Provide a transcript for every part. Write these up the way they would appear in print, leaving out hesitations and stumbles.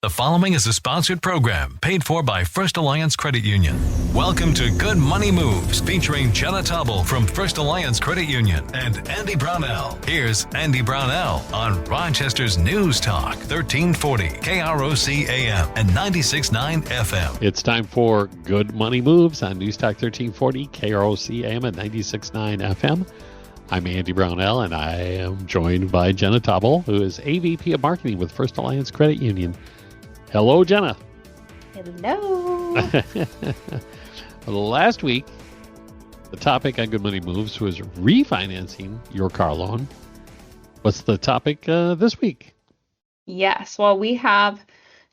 The following is a sponsored program paid for by First Alliance Credit Union. Welcome to Good Money Moves, featuring Jenna Taubel from First Alliance Credit Union and Andy Brownell. Here's Andy Brownell on Rochester's News Talk, 1340 KROC AM and 96.9 FM. It's time for Good Money Moves on News Talk 1340 KROC AM and 96.9 FM. I'm Andy Brownell, and I am joined by Jenna Taubel, who is AVP of Marketing with First Alliance Credit Union. Hello, Jenna. Hello. Last week, the topic on Good Money Moves was refinancing your car loan. What's the topic this week? Yes, well, we have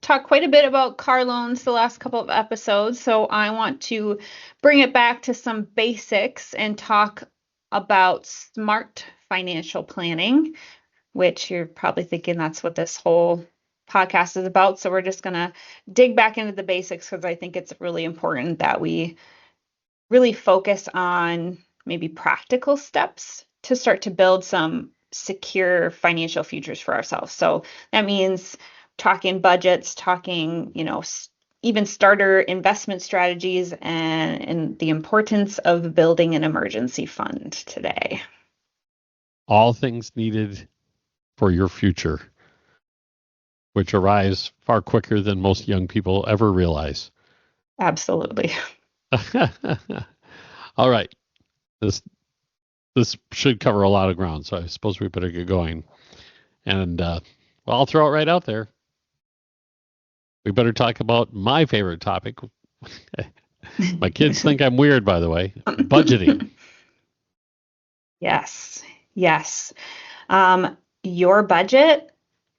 talked quite a bit about car loans the last couple of episodes, so I want to bring it back to some basics and talk about smart financial planning, which you're probably thinking that's what this whole podcast is about. So we're just going to dig back into the basics because I think it's really important that we really focus on maybe practical steps to start to build some secure financial futures for ourselves. So that means talking budgets, talking, even starter investment strategies, and the importance of building an emergency fund today. All things needed for your future, which arrives far quicker than most young people ever realize. Absolutely. All right. This should cover a lot of ground, so I suppose we better get going. And I'll throw it right out there. We better talk about my favorite topic. My kids think I'm weird, by the way. Budgeting. Yes. Your budget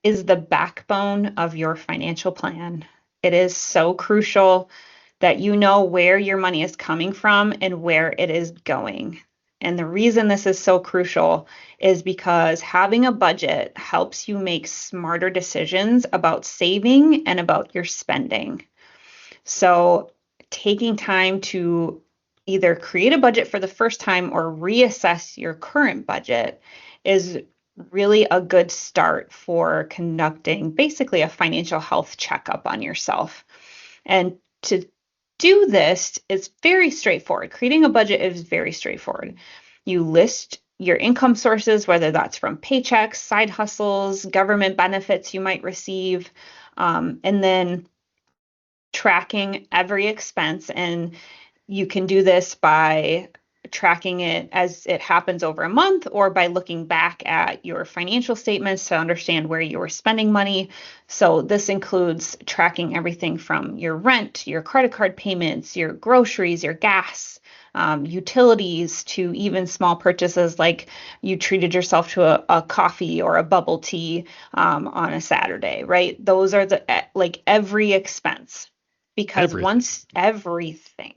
is the backbone of your financial plan. It is so crucial that you know where your money is coming from and where it is going. And the reason this is so crucial is because having a budget helps you make smarter decisions about saving and about your spending. So taking time to either create a budget for the first time or reassess your current budget is really a good start for conducting basically a financial health checkup on yourself. And to do this, it's very straightforward. Creating a budget is very straightforward. You list your income sources, whether that's from paychecks, side hustles, government benefits you might receive, and then tracking every expense. And you can do this by tracking it as it happens over a month or by looking back at your financial statements to understand where you were spending money. So this includes tracking everything from your rent, your credit card payments, your groceries, your gas, utilities, to even small purchases like you treated yourself to a coffee or a bubble tea on a Saturday, right? Those are every expense, because once everything,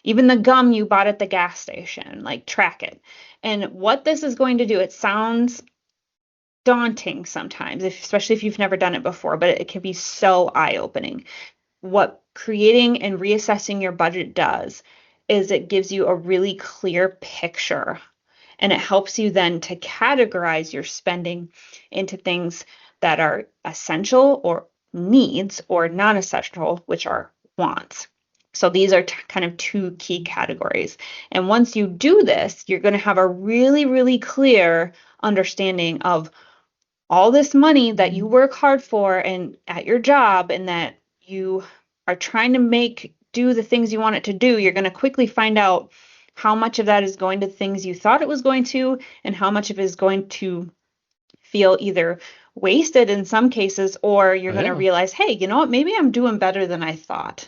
even the gum you bought at the gas station, track it. And what this is going to do, it sounds daunting sometimes, especially if you've never done it before, but it can be so eye-opening. What creating and reassessing your budget does is it gives you a really clear picture, and it helps you then to categorize your spending into things that are essential or needs, or non-essential, which are wants. So these are kind of two key categories. And once you do this, you're going to have a really, really clear understanding of all this money that you work hard for and at your job, and that you are trying to do the things you want it to do. You're going to quickly find out how much of that is going to things you thought it was going to, and how much of it is going to feel either wasted in some cases, or you're going to realize, hey, you know what, maybe I'm doing better than I thought.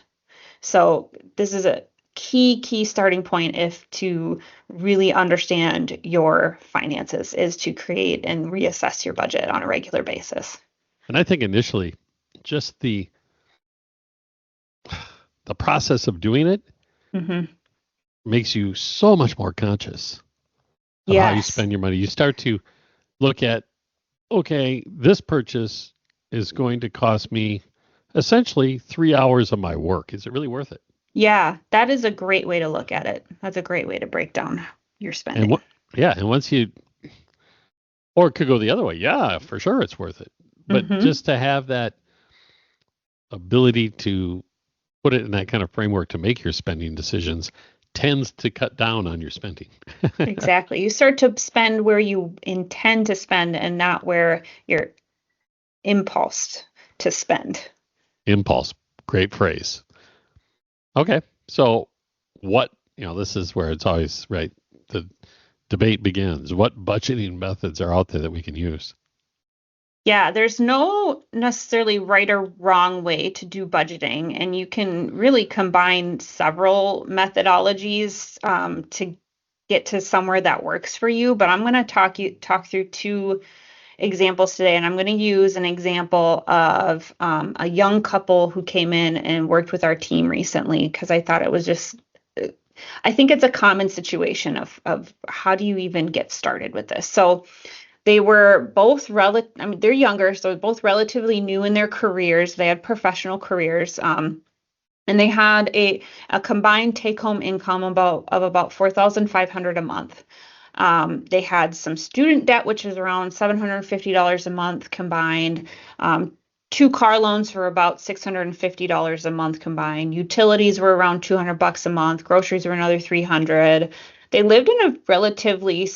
So this is a key starting point to really understand your finances, is to create and reassess your budget on a regular basis. And I think initially, just the process of doing it makes you so much more conscious of how you spend your money. You start to look at, okay, this purchase is going to cost me essentially 3 hours of my work. Is it really worth it? Yeah, that is a great way to look at it. That's a great way to break down your spending. And once you, or it could go the other way. Yeah, for sure it's worth it. But just to have that ability to put it in that kind of framework to make your spending decisions tends to cut down on your spending. Exactly. You start to spend where you intend to spend and not where you're impulsed to spend. Impulse. Great phrase. Okay. So what, this is where it's always right. The debate begins. What budgeting methods are out there that we can use? Yeah, there's no necessarily right or wrong way to do budgeting, and you can really combine several methodologies to get to somewhere that works for you. But I'm going to talk through two examples today, and I'm going to use an example of a young couple who came in and worked with our team recently because I thought it was just. I think it's a common situation of how do you even get started with this. So they were both they're younger, so both relatively new in their careers. They had professional careers, and they had a combined take-home income of about $4,500 a month. They had some student debt, which is around $750 a month combined. Two car loans for about $650 a month combined. Utilities were around $200 a month. Groceries were another $300. They lived in a relatively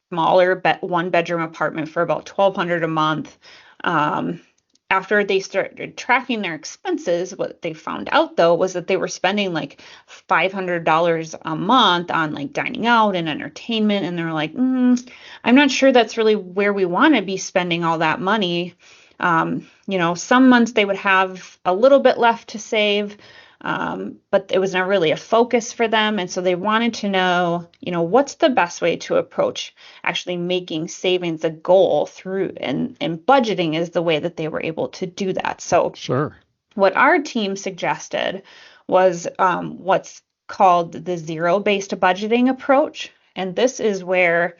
smaller one-bedroom apartment for about $1,200 a month. After they started tracking their expenses, what they found out though was that they were spending like $500 a month on like dining out and entertainment, and they're like, I'm not sure that's really where we want to be spending all that money. Some months they would have a little bit left to save, but it was not really a focus for them. And so they wanted to know, what's the best way to approach actually making savings a goal through, and budgeting is the way that they were able to do that. So sure. What our team suggested was what's called the zero-based budgeting approach. And this is where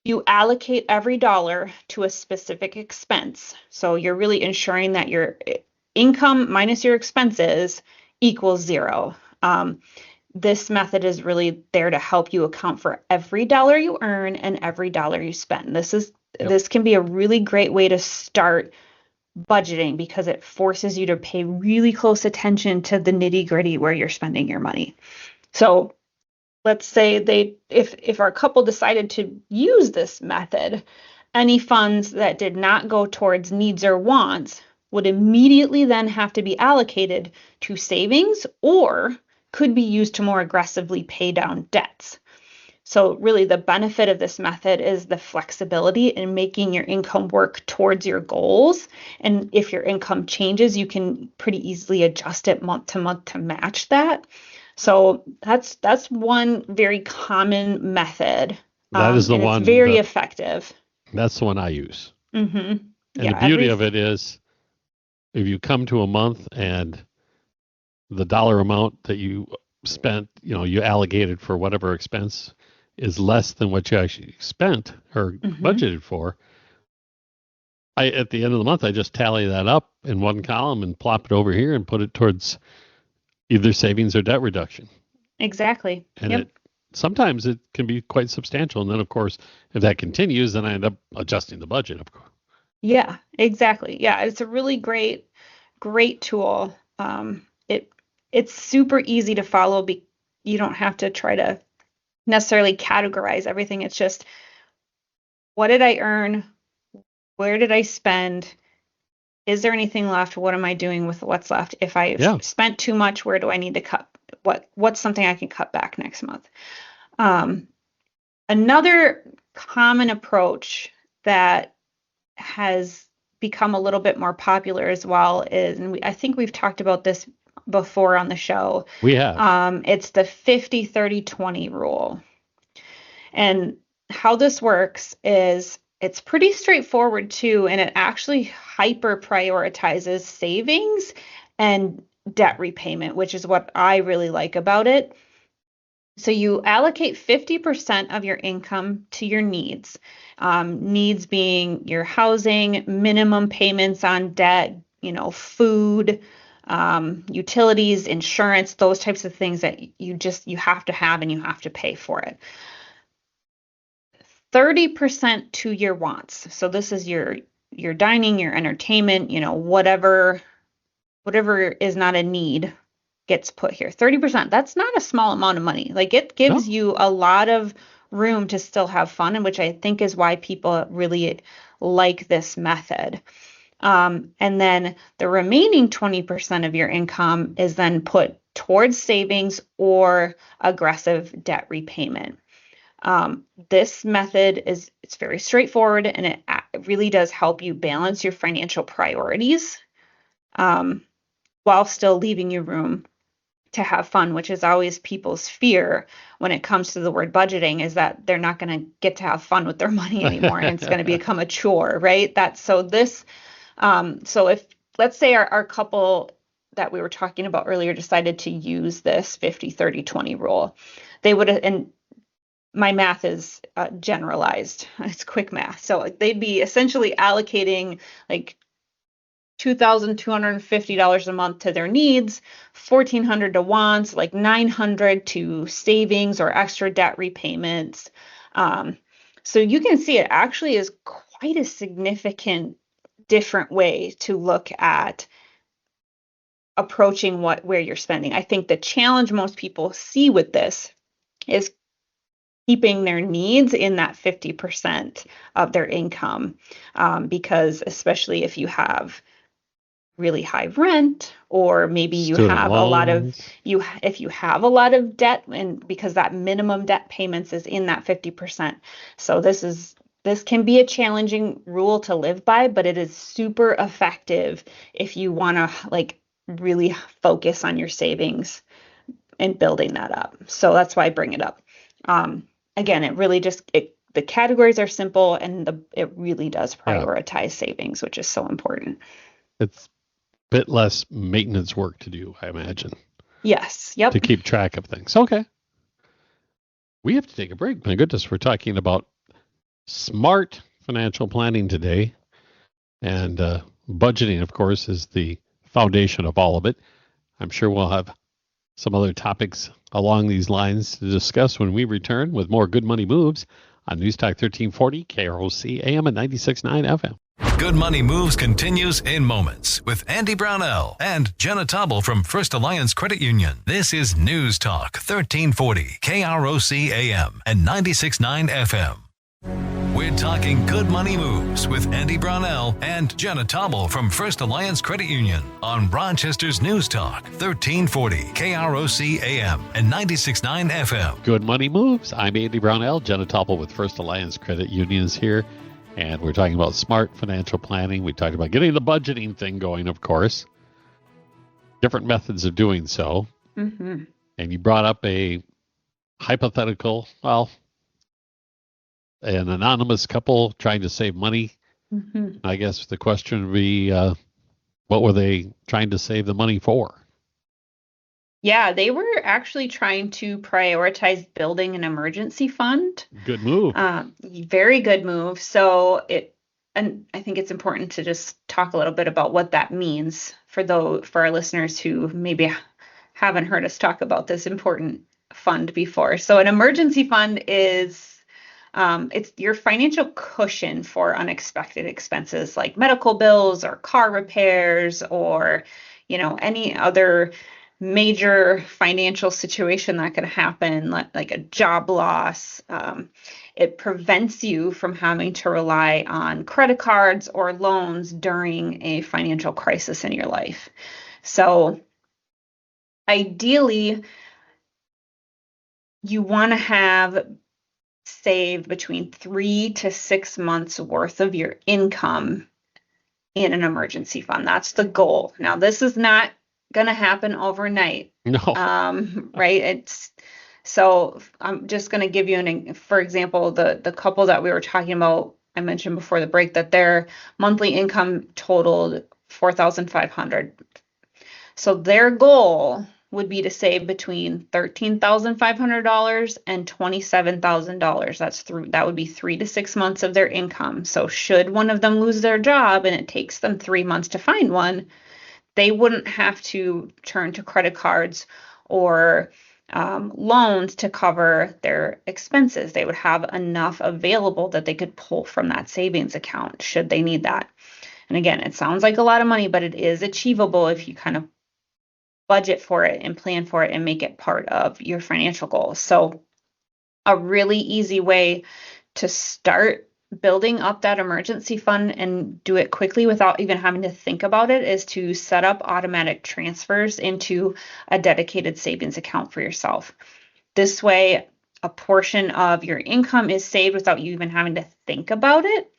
you allocate every dollar to a specific expense. So you're really ensuring that your income minus your expenses equals zero. This method is really there to help you account for every dollar you earn and every dollar you spend. This can be a really great way to start budgeting because it forces you to pay really close attention to the nitty-gritty where you're spending your money. So let's say if our couple decided to use this method, any funds that did not go towards needs or wants would immediately then have to be allocated to savings or could be used to more aggressively pay down debts. So really the benefit of this method is the flexibility in making your income work towards your goals. And if your income changes, you can pretty easily adjust it month to month to match that. So that's one very common method. That is the one. It's very effective. That's the one I use. Mm-hmm. And the beauty of it is if you come to a month and the dollar amount that you spent, you allocated for whatever expense is less than what you actually spent or budgeted for, at the end of the month, I just tally that up in one column and plop it over here and put it towards either savings or debt reduction. Exactly. And sometimes it can be quite substantial. And then, of course, if that continues, then I end up adjusting the budget, of course. Yeah, exactly. Yeah, it's a really great tool. It's super easy to follow. You don't have to try to necessarily categorize everything. It's just, what did I earn? Where did I spend? Is there anything left? What am I doing with what's left? If I spent too much, where do I need to cut? What's something I can cut back next month? Another common approach that has become a little bit more popular as well is, and I think we've talked about this before on the show. We have. It's the 50-30-20 rule. And how this works is it's pretty straightforward too, and it actually hyper prioritizes savings and debt repayment, which is what I really like about it. So you allocate 50% of your income to your needs. Needs being your housing, minimum payments on debt, food, utilities, insurance, those types of things that you have to have and you have to pay for it. 30% to your wants. So this is your dining, your entertainment, whatever whatever is not a need gets put here. 30%, that's not a small amount of money. Like it gives No. you a lot of room to still have fun, and which I think is why people really like this method. And then the remaining 20% of your income is then put towards savings or aggressive debt repayment. This method it's very straightforward, and it really does help you balance your financial priorities while still leaving you room to have fun, which is always people's fear when it comes to the word budgeting, is that they're not going to get to have fun with their money anymore and it's going to become a chore, right? So if, let's say our couple that we were talking about earlier decided to use this 50-30-20 rule, they would, and my math is generalized, it's quick math. So they'd be essentially allocating like $2,250 a month to their needs, $1,400 to wants, like $900 to savings or extra debt repayments. So you can see it actually is quite a significant different way to look at approaching where you're spending. I think the challenge most people see with this is keeping their needs in that 50% of their income, because especially if you have really high rent, or maybe you Student have a lot of loans. if you have a lot of debt, and because that minimum debt payments is in that 50%. So this can be a challenging rule to live by, but it is super effective if you want to like really focus on your savings and building that up. So that's why I bring it up. Again, it really the categories are simple, and it really does prioritize savings, which is so important. It's a bit less maintenance work to do, I imagine. Yes. Yep. To keep track of things. Okay. We have to take a break. My goodness, we're talking about smart financial planning today. And budgeting, of course, is the foundation of all of it. I'm sure we'll have some other topics along these lines to discuss when we return with more Good Money Moves on News Talk 1340, KROC AM and 96.9 FM. Good Money Moves continues in moments with Andy Brownell and Jenna Taubel from First Alliance Credit Union. This is News Talk 1340, KROC AM and 96.9 FM. We're talking Good Money Moves with Andy Brownell and Jenna Taubel from First Alliance Credit Union on Rochester's News Talk 1340, KROC AM and 96.9 FM. Good Money Moves. I'm Andy Brownell. Jenna Taubel with First Alliance Credit Union is here. And we're talking about smart financial planning. We talked about getting the budgeting thing going, of course. Different methods of doing so. Mm-hmm. And you brought up a hypothetical, well, an anonymous couple trying to save money. Mm-hmm. I guess the question would be, what were they trying to save the money for? Yeah, they were actually trying to prioritize building an emergency fund. Good move. Very good move. So and I think it's important to just talk a little bit about what that means for our listeners who maybe haven't heard us talk about this important fund before. So an emergency fund is it's your financial cushion for unexpected expenses like medical bills or car repairs, or any other major financial situation that can happen, like a job loss. It prevents you from having to rely on credit cards or loans during a financial crisis in your life. So ideally, you want to have saved between 3 to 6 months worth of your income in an emergency fund. That's the goal. Now, this is not going to happen overnight. No. Right. So I'm just going to give you for example, the couple that we were talking about, I mentioned before the break that their monthly income totaled $4,500. So their goal would be to save between $13,500 and $27,000. That would be 3 to 6 months of their income. So should one of them lose their job and it takes them 3 months to find one, they wouldn't have to turn to credit cards or loans to cover their expenses. They would have enough available that they could pull from that savings account should they need that. And again, it sounds like a lot of money, but it is achievable if you kind of budget for it and plan for it and make it part of your financial goals. So a really easy way to start building up that emergency fund and do it quickly without even having to think about it is to set up automatic transfers into a dedicated savings account for yourself. This way, a portion of your income is saved without you even having to think about it.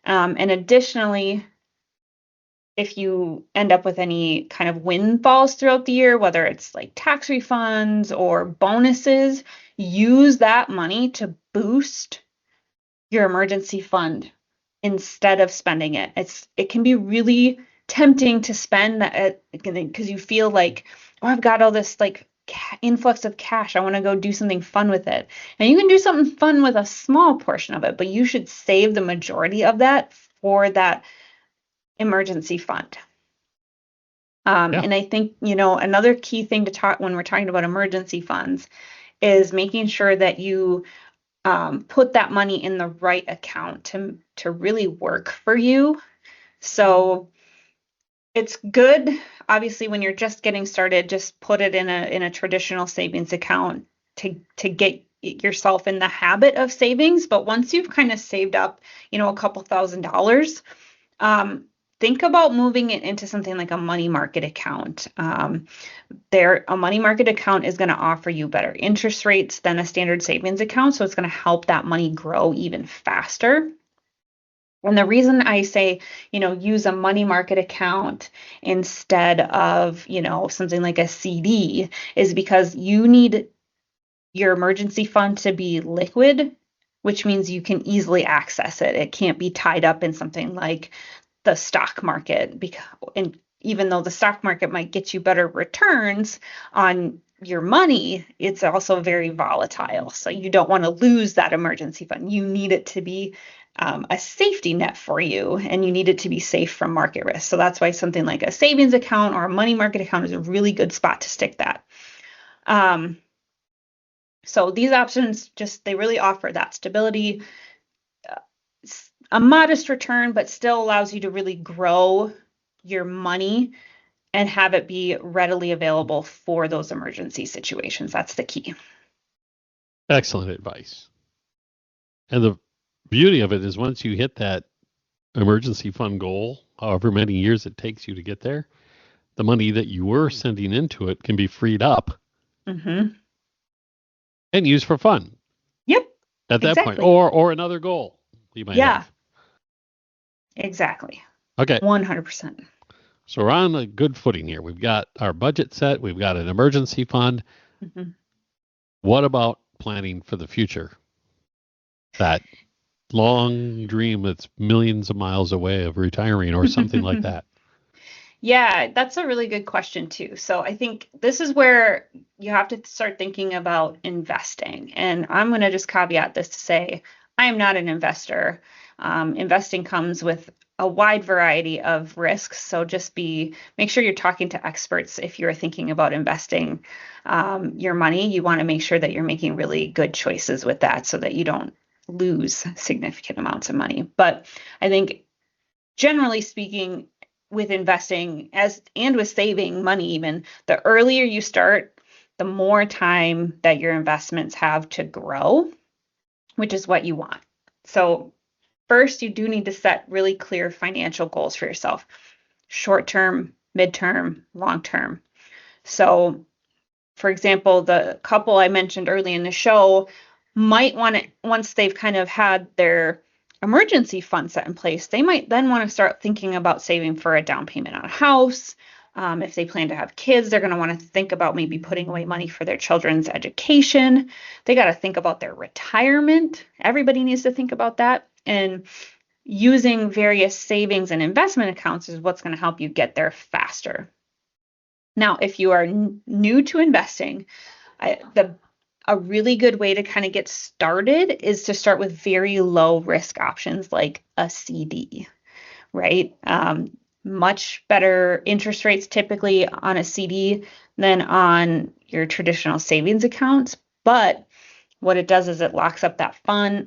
And additionally, if you end up with any kind of windfalls throughout the year, whether it's like tax refunds or bonuses, use that money to boost your emergency fund instead of spending it. It can be really tempting to spend that because you feel like, oh, I've got all this like influx of cash. I want to go do something fun with it. And you can do something fun with a small portion of it, but you should save the majority of that for that emergency fund. And I think, another key thing to talk when we're talking about emergency funds is making sure that you put that money in the right account to really work for you. So it's good, obviously, when you're just getting started, just put it in a traditional savings account to get yourself in the habit of savings. But once you've kind of saved up, a couple $1,000s, think about moving it into something like a money market account. A money market account is going to offer you better interest rates than a standard savings account, so it's going to help that money grow even faster. And the reason I say, use a money market account instead of, something like a CD is because you need your emergency fund to be liquid, which means you can easily access it. It can't be tied up in something like the stock market, and even though the stock market might get you better returns on your money, it's also very volatile. So you don't want to lose that emergency fund. You need it to be a safety net for you, and you need it to be safe from market risk. So that's why something like a savings account or a money market account is a really good spot to stick that. So these options they really offer that stability, a modest return, but still allows you to really grow your money and have it be readily available for those emergency situations. That's the key. Excellent advice. And the beauty of it is once you hit that emergency fund goal, however many years it takes you to get there, the money that you were sending into it can be freed up and used for fun. Yep. At that point, or another goal you might have. Exactly. Okay. 100%. So we're on a good footing here. We've got our budget set. We've got an emergency fund. What about planning for the future? That long dream that's millions of miles away of retiring or something like that. Yeah, that's a really good question too. So I think this is where you have to start thinking about investing. And I'm going to just caveat this to say, I am not an investor. Investing comes with a wide variety of risks. So just make sure you're talking to experts if you're thinking about investing your money. You want to make sure that you're making really good choices with that so that you don't lose significant amounts of money. But I think generally speaking, with investing and with saving money, even the earlier you start, the more time that your investments have to grow, which is what you want. So first, you do need to set really clear financial goals for yourself: short-term, mid-term, long-term. So, for example, the couple I mentioned early in the show might want to, once they've kind of had their emergency fund set in place, they might then want to start thinking about saving for a down payment on a house. If they plan to have kids, they're going to want to think about maybe putting away money for their children's education. They got to think about their retirement. Everybody needs to think about that. And using various savings and investment accounts is what's going to help you get there faster. Now, if you are new to investing, a really good way to kind of get started is to start with very low risk options like a CD, right? Much better interest rates typically on a CD than on your traditional savings accounts. But what it does is it locks up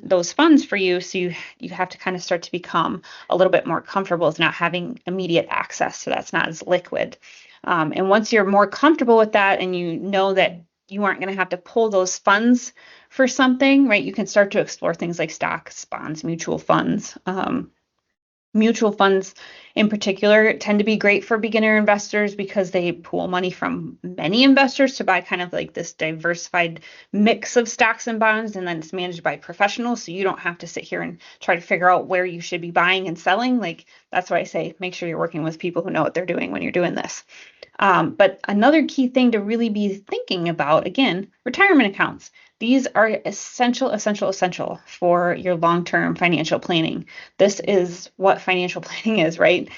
those funds for you. So you have to kind of start to become a little bit more comfortable with not having immediate access. So that's not as liquid. And once you're more comfortable with that and you know that you aren't going to have to pull those funds for something, right? You can start to explore things like stocks, bonds, mutual funds. Mutual funds in particular tend to be great for beginner investors because they pool money from many investors to buy kind of like this diversified mix of stocks and bonds, and then it's managed by professionals. So you don't have to sit here and try to figure out where you should be buying and selling. Like, that's why I say make sure you're working with people who know what they're doing when you're doing this. But another key thing to really be thinking about, again, retirement accounts. These are essential for your long-term financial planning. This is what financial planning is, right?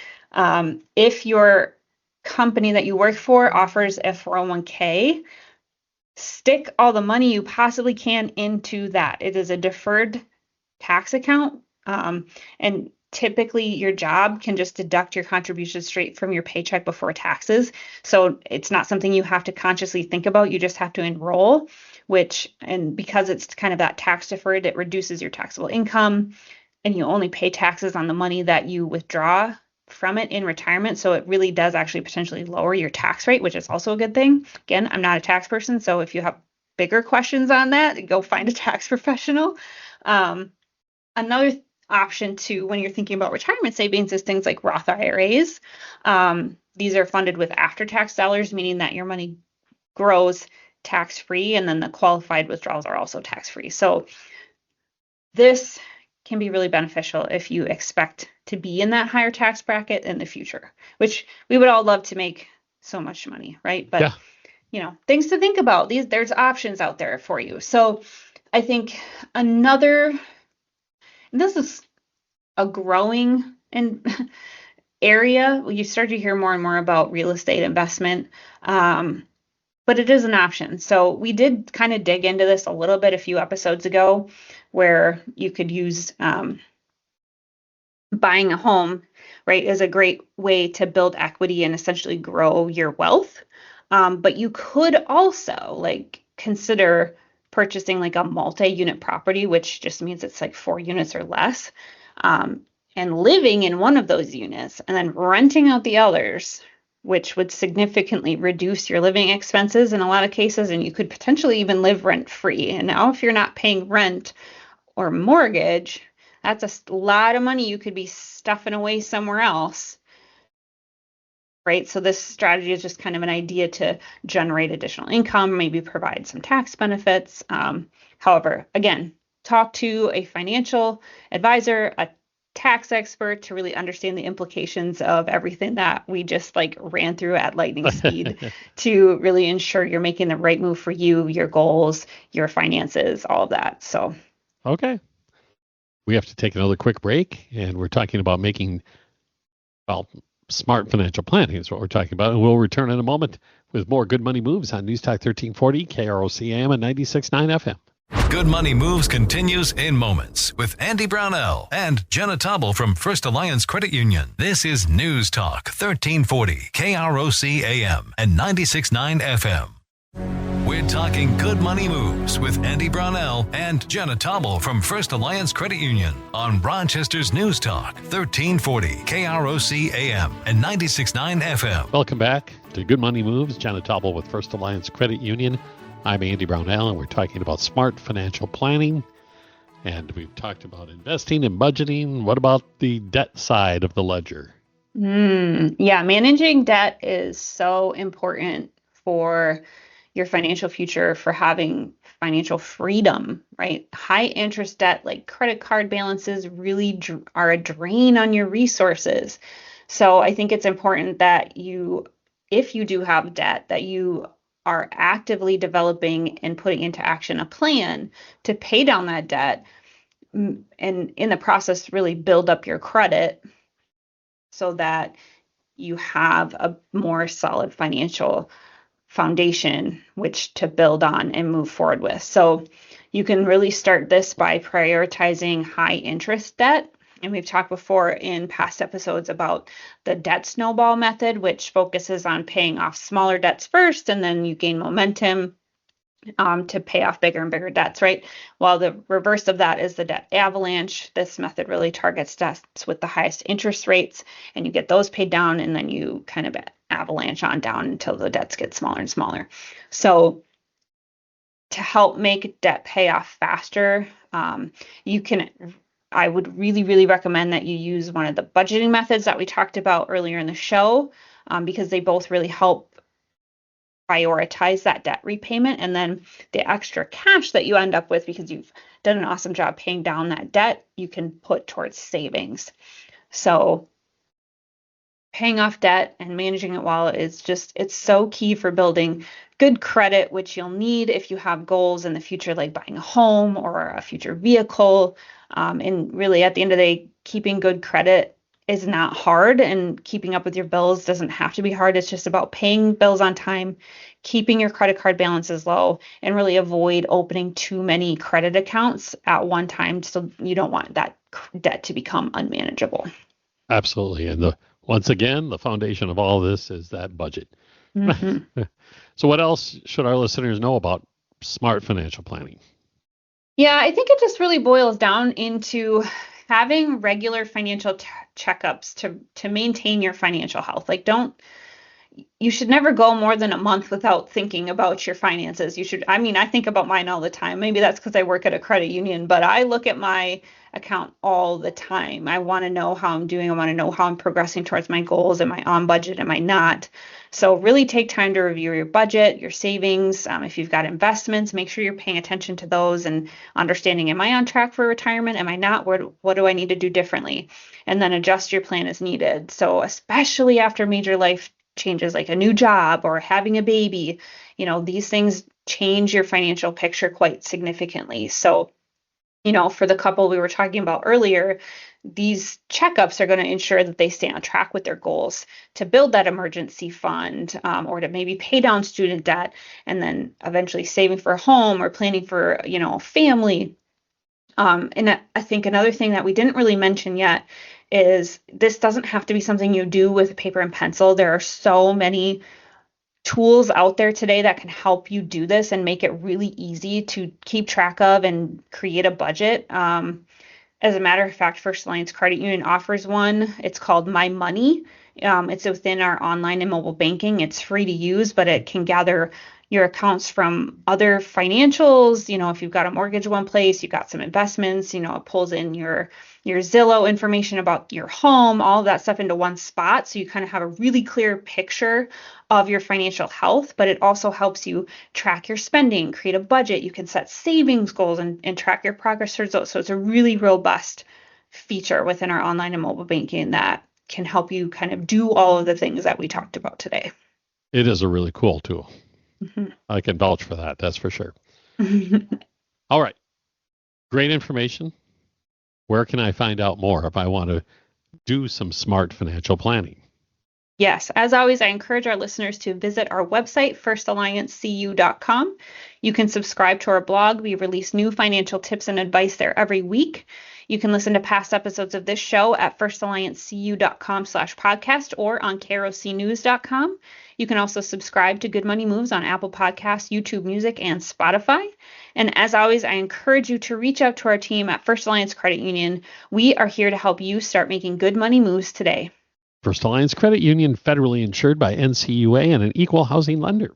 If your company that you work for offers a 401k, stick all the money you possibly can into that. It is a deferred tax account. And typically your job can just deduct your contributions straight from your paycheck before taxes. So it's not something you have to consciously think about. You just have to enroll, and because it's kind of that tax deferred, it reduces your taxable income, and you only pay taxes on the money that you withdraw from it in retirement. So it really does actually potentially lower your tax rate, which is also a good thing. Again, I'm not a tax person, so if you have bigger questions on that, go find a tax professional. Another option too, when you're thinking about retirement savings, is things like Roth IRAs. These are funded with after-tax dollars, meaning that your money grows tax-free, and then the qualified withdrawals are also tax-free. So this can be really beneficial if you expect to be in that higher tax bracket in the future, which we would all love to make so much money, right? But things to think about. There's options out there for you. So I think this is a growing area. You start to hear more and more about real estate investment, but it is an option. So we did kind of dig into this a little bit a few episodes ago, where you could use buying a home, right, is a great way to build equity and essentially grow your wealth. But you could also consider purchasing like a multi-unit property, which just means it's like 4 units or less, and living in one of those units and then renting out the others, which would significantly reduce your living expenses in a lot of cases, and you could potentially even live rent-free. And now if you're not paying rent or mortgage, that's a lot of money you could be stuffing away somewhere else, right? So this strategy is just kind of an idea to generate additional income, maybe provide some tax benefits. However, again, talk to a financial advisor, a tax expert, to really understand the implications of everything that we just ran through at lightning speed to really ensure you're making the right move for you, your goals, your finances, all of that. So, okay. We have to take another quick break, and we're talking about making, smart financial planning is what we're talking about. And we'll return in a moment with more Good Money Moves on News Talk 1340, KROC AM and 96.9 FM. Good Money Moves continues in moments with Andy Brownell and Jenna Taubel from First Alliance Credit Union. This is News Talk 1340, KROC AM and 96.9 FM. We're talking Good Money Moves with Andy Brownell and Jenna Taubel from First Alliance Credit Union on Rochester's News Talk 1340, KROC AM and 96.9 FM. Welcome back to Good Money Moves. Jenna Taubel with First Alliance Credit Union. I'm Andy Brownell, and we're talking about smart financial planning. And we've talked about investing and budgeting. What about the debt side of the ledger? Yeah, managing debt is so important for your financial future, for having financial freedom, right? High interest debt like credit card balances really are a drain on your resources. So I think it's important that if you do have debt, that you are actively developing and putting into action a plan to pay down that debt, and in the process really build up your credit so that you have a more solid financial foundation which to build on and move forward with. So you can really start this by prioritizing high interest debt. And we've talked before in past episodes about the debt snowball method, which focuses on paying off smaller debts first, and then you gain momentum to pay off bigger and bigger debts, right? While the reverse of that is the debt avalanche. This method really targets debts with the highest interest rates, and you get those paid down, and then you kind of avalanche on down until the debts get smaller and smaller. So to help make debt payoff faster, I would really, really recommend that you use one of the budgeting methods that we talked about earlier in the show, because they both really help prioritize that debt repayment. And then the extra cash that you end up with, because you've done an awesome job paying down that debt, you can put towards savings. So paying off debt and managing it well is it's so key for building good credit, which you'll need if you have goals in the future, like buying a home or a future vehicle. And really, at the end of the day, keeping good credit is not hard, and keeping up with your bills doesn't have to be hard. It's just about paying bills on time, keeping your credit card balances low, and really avoid opening too many credit accounts at one time. So you don't want that debt to become unmanageable. Absolutely. And once again, the foundation of all this is that budget. Mm-hmm. So what else should our listeners know about smart financial planning? Yeah, I think it just really boils down into having regular financial checkups to maintain your financial health. Like, you should never go more than a month without thinking about your finances. I think about mine all the time. Maybe that's because I work at a credit union, but I look at my account all the time. I want to know how I'm doing. I want to know how I'm progressing towards my goals. Am I on budget? Am I not? So really take time to review your budget, your savings. If you've got investments, make sure you're paying attention to those and understanding, am I on track for retirement? Am I not? What do I need to do differently? And then adjust your plan as needed. So especially after major life changes like a new job or having a baby, these things change your financial picture quite significantly. So, for the couple we were talking about earlier, these checkups are going to ensure that they stay on track with their goals to build that emergency fund, or to maybe pay down student debt, and then eventually saving for a home or planning for, a family. And I think another thing that we didn't really mention yet is this doesn't have to be something you do with paper and pencil. There are so many tools out there today that can help you do this and make it really easy to keep track of and create a budget. As a matter of fact, First Alliance Credit Union offers one. It's called My Money. It's within our online and mobile banking. It's free to use, but it can gather your accounts from other financials. If you've got a mortgage one place, you've got some investments, it pulls in your Zillow information about your home, all of that stuff into one spot. So you kind of have a really clear picture of your financial health, but it also helps you track your spending, create a budget. You can set savings goals and track your progress towards those. So it's a really robust feature within our online and mobile banking that can help you kind of do all of the things that we talked about today. It is a really cool tool. Mm-hmm. I can vouch for that. That's for sure. All right. Great information. Where can I find out more if I want to do some smart financial planning? Yes, as always, I encourage our listeners to visit our website, firstalliancecu.com. You can subscribe to our blog. We release new financial tips and advice there every week. You can listen to past episodes of this show at firstalliancecu.com/podcast or on krocnews.com. You can also subscribe to Good Money Moves on Apple Podcasts, YouTube Music, and Spotify. And as always, I encourage you to reach out to our team at First Alliance Credit Union. We are here to help you start making good money moves today. First Alliance Credit Union, federally insured by NCUA and an equal housing lender.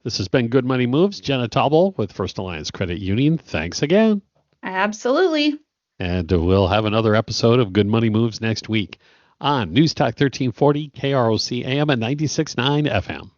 This has been Good Money Moves. Jenna Taubel with First Alliance Credit Union. Thanks again. Absolutely. And we'll have another episode of Good Money Moves next week on News Talk 1340, KROC AM at 96.9 FM.